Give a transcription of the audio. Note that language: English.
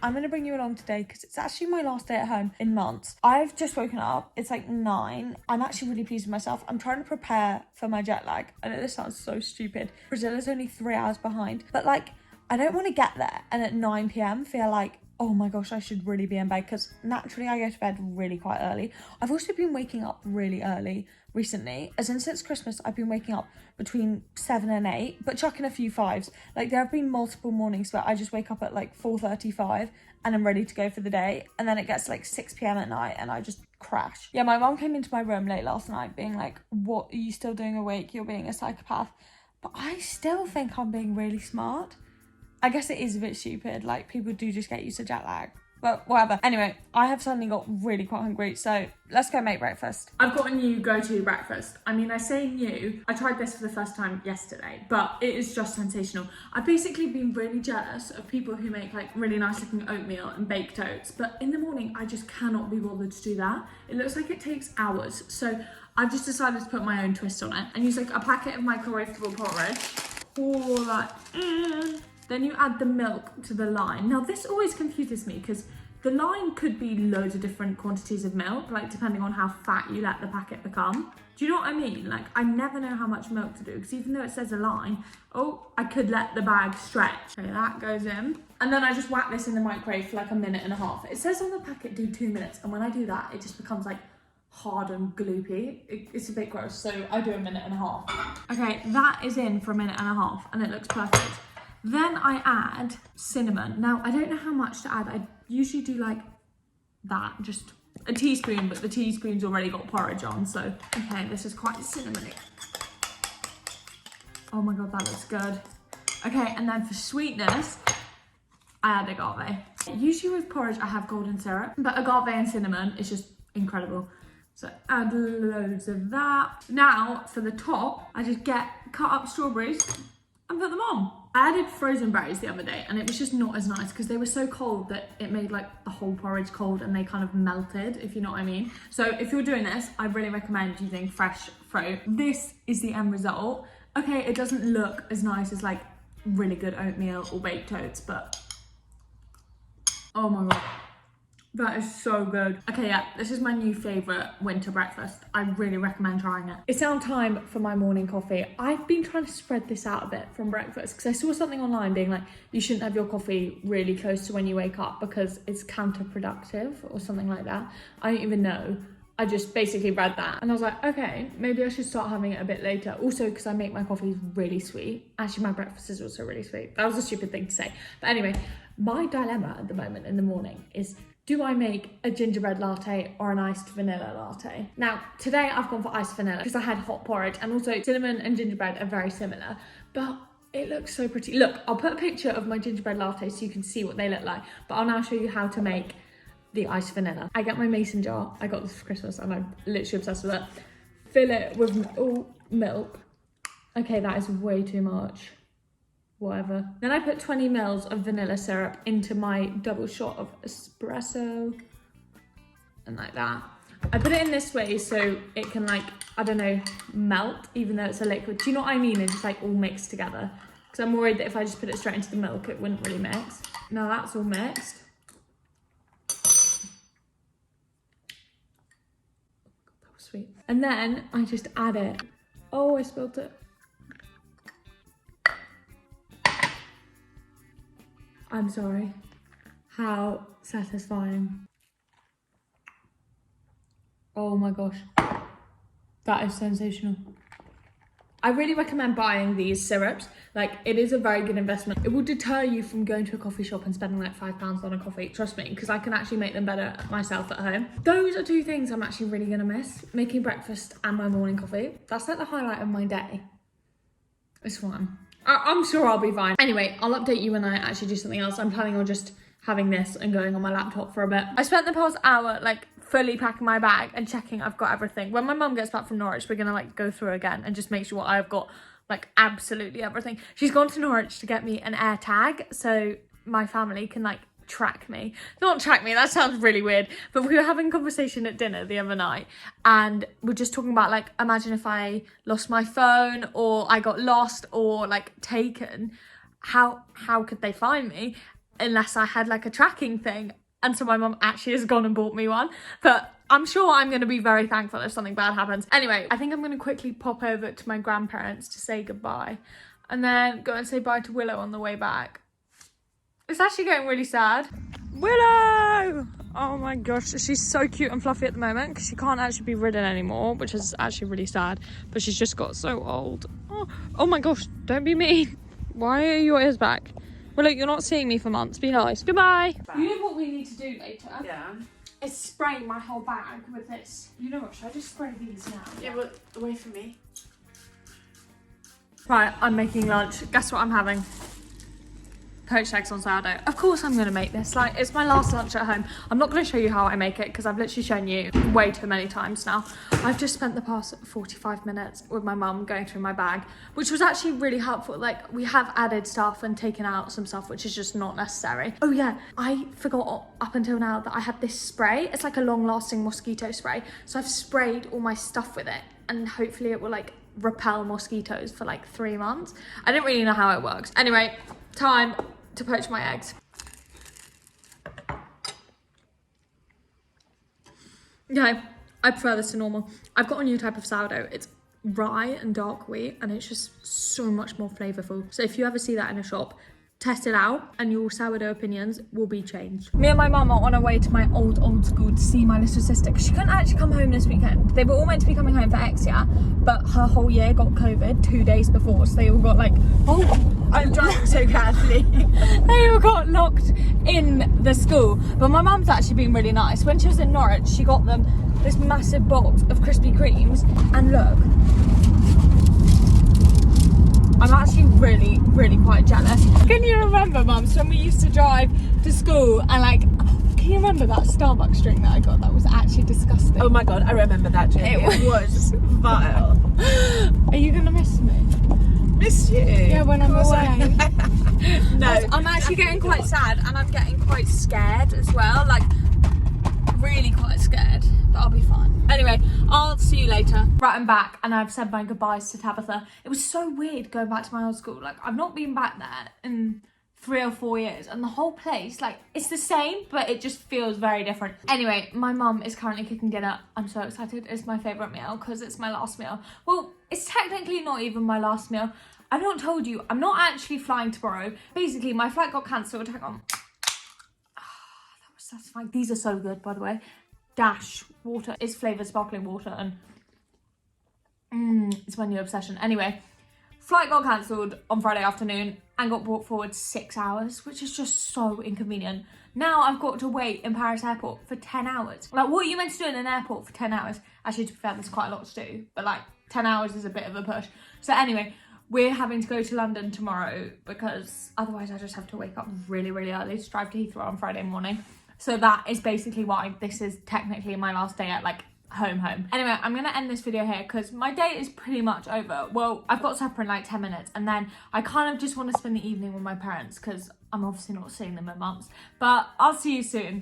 I'm gonna bring you along today because it's actually my last day at home in months. I've just woken up, it's like 9. I'm actually really pleased with myself. I'm trying to prepare for my jet lag. I know this sounds so stupid. Brazil is only 3 hours behind, but like, I don't want to get there and at 9 p.m. feel like, oh my gosh, I should really be in bed, because naturally I go to bed really quite early. I've also been waking up really early recently, as in since Christmas I've been waking up between 7 and 8, but chucking a few 5s. Like, there have been multiple mornings where I just wake up at like 4:35 and I'm ready to go for the day, and then it gets to like 6 p.m. at night and I just crash. Yeah, my mom came into my room late last night being like, what, are you still doing awake? You're being a psychopath. But I still think I'm being really smart. I guess it is a bit stupid, like people do just get used to jet lag, but whatever. Anyway, I have suddenly got really quite hungry, so let's go make breakfast. I've got a new go-to breakfast. I mean, I say new, I tried this for the first time yesterday, but it is just sensational. I've basically been really jealous of people who make like really nice looking oatmeal and baked oats, but in the morning I just cannot be bothered to do that. It looks like it takes hours, so I've just decided to put my own twist on it and use like a packet of microwavable porridge, pour that in. Then you add the milk to the line. Now this always confuses me because the line could be loads of different quantities of milk, like depending on how fat you let the packet become. Do you know what I mean? Like, I never know how much milk to do, because even though it says a line, oh, I could let the bag stretch. Okay, that goes in. And then I just whack this in the microwave for like 1.5 minutes. It says on the packet do 2 minutes, and when I do that, it just becomes like hard and gloopy. It's a bit gross, so I do 1.5 minutes. Okay, that is in for 1.5 minutes, and it looks perfect. Then I add cinnamon. Now, I don't know how much to add. I usually do like that, just a teaspoon, but the teaspoon's already got porridge on, so, okay, this is quite cinnamony. Oh my God, that looks good. Okay, and then for sweetness, I add agave. Usually with porridge, I have golden syrup, but agave and cinnamon is just incredible. So add loads of that. Now, for the top, I just get cut up strawberries and put them on. I added frozen berries the other day and it was just not as nice because they were so cold that it made like the whole porridge cold and they kind of melted, if you know what I mean. So if you're doing this, I really recommend using fresh fruit. This is the end result. Okay, it doesn't look as nice as like really good oatmeal or baked oats, but oh my God. That is so good. Okay, yeah, this is my new favourite winter breakfast. I really recommend trying it. It's now time for my morning coffee. I've been trying to spread this out a bit from breakfast because I saw something online being like, you shouldn't have your coffee really close to when you wake up because it's counterproductive or something like that. I don't even know. I just basically read that and I was like, okay, maybe I should start having it a bit later. Also, because I make my coffees really sweet. Actually, my breakfast is also really sweet. That was a stupid thing to say. But anyway, my dilemma at the moment in the morning is, do I make a gingerbread latte or an iced vanilla latte? Now, today I've gone for iced vanilla because I had hot porridge, and also cinnamon and gingerbread are very similar, but it looks so pretty. Look, I'll put a picture of my gingerbread latte so you can see what they look like, but I'll now show you how to make the iced vanilla. I get my mason jar. I got this for Christmas and I'm literally obsessed with it. Fill it with milk. Okay, that is way too much. Whatever. Then I put 20 ml of vanilla syrup into my double shot of espresso, and like that. I put it in this way so it can, like, I don't know, melt even though it's a liquid. Do you know what I mean? It's just like all mixed together. Because I'm worried that if I just put it straight into the milk, it wouldn't really mix. Now that's all mixed. That was sweet. And then I just add it. Oh, I spilled it. I'm sorry. How satisfying. Oh my gosh. That is sensational. I really recommend buying these syrups. Like, it is a very good investment. It will deter you from going to a coffee shop and spending like £5 on a coffee. Trust me, because I can actually make them better myself at home. Those are 2 things I'm actually really gonna miss. Making breakfast and my morning coffee. That's like the highlight of my day. It's fun. I'm sure I'll be fine. Anyway, I'll update you when I actually do something else. I'm planning on just having this and going on my laptop for a bit. I spent the past hour like fully packing my bag and checking I've got everything. When my mum gets back from Norwich, we're gonna like go through again and just make sure I've got like absolutely everything. She's gone to Norwich to get me an air tag so my family can like track me. Not track me, that sounds really weird, but we were having a conversation at dinner the other night and we're just talking about like, imagine if I lost my phone or I got lost or like taken, how could they find me? unless I had like a tracking thing. And so my mum actually has gone and bought me one. But I'm sure I'm going to be very thankful if something bad happens. Anyway, I think I'm going to quickly pop over to my grandparents to say goodbye. And then go and say bye to Willow on the way back. It's actually getting really sad. Willow! Oh my gosh, she's so cute and fluffy at the moment because she can't actually be ridden anymore, which is actually really sad. But she's just got so old. Oh my gosh, don't be mean. Why are your ears back? Well, look, you're not seeing me for months. Be nice. Goodbye. You know what we need to do later? Yeah. Is spray my whole bag with this. You know what? Should I just spray these now? Yeah, but away from me. Right, I'm making lunch. Guess what I'm having? Poached eggs on sourdough. Of course I'm going to make this. Like, it's my last lunch at home. I'm not going to show you how I make it because I've literally shown you way too many times now. I've just spent the past 45 minutes with my mum going through my bag, which was actually really helpful. Like, we have added stuff and taken out some stuff, which is just not necessary. Oh yeah, I forgot up until now that I had this spray. It's like a long-lasting mosquito spray. So I've sprayed all my stuff with it and hopefully it will like repel mosquitoes for like 3 months. I didn't really know how it works. Anyway, time to poach my eggs. Okay, I prefer this to normal. I've got a new type of sourdough. It's rye and dark wheat and it's just so much more flavourful. So if you ever see that in a shop, test it out and your sourdough opinions will be changed. Me and my mum are on our way to my old school to see my little sister because she couldn't actually come home this weekend. They were all meant to be coming home for Exia, but her whole year got COVID 2 days before, so they all got like, I'm driving so carefully. They all got locked in the school. But my mum's actually been really nice. When she was in Norwich, she got them this massive box of Krispy Kremes, and look, I'm actually really quite jealous. Can you remember, Mums, when we used to drive to school and like, can you remember that Starbucks drink that I got that was actually disgusting? Oh my god, I remember that drink. It was vile. Are you gonna miss me? Miss you? Yeah, when I'm away. No. I'm actually getting quite sad and I'm getting quite scared as well. Like, really quite scared, but I'll be fine. Anyway, I'll see you later. Right, I'm back and I've said my goodbyes to Tabitha. It was so weird going back to my old school. Like, I've not been back there in 3 or 4 years and the whole place, like, it's the same, but it just feels very different. Anyway, my mum is currently cooking dinner. I'm so excited. It's my favourite meal because it's my last meal. Well, it's technically not even my last meal. I've not told you, I'm not actually flying tomorrow. Basically, my flight got cancelled. Hang on. That was satisfying. These are so good, by the way. Dash water is flavoured sparkling water and it's my new obsession. Anyway, flight got cancelled on Friday afternoon and got brought forward 6 hours, which is just so inconvenient. Now I've got to wait in Paris airport for 10 hours. Like, what are you meant to do in an airport for 10 hours? Actually, to be fair, there's quite a lot to do, but like 10 hours is a bit of a push. So anyway, we're having to go to London tomorrow because otherwise I just have to wake up really early to drive to Heathrow on Friday morning. So that is basically why this is technically my last day at like home. Anyway, I'm gonna end this video here because my day is pretty much over. Well, I've got supper in like 10 minutes and then I kind of just want to spend the evening with my parents because I'm obviously not seeing them in months. But I'll see you soon.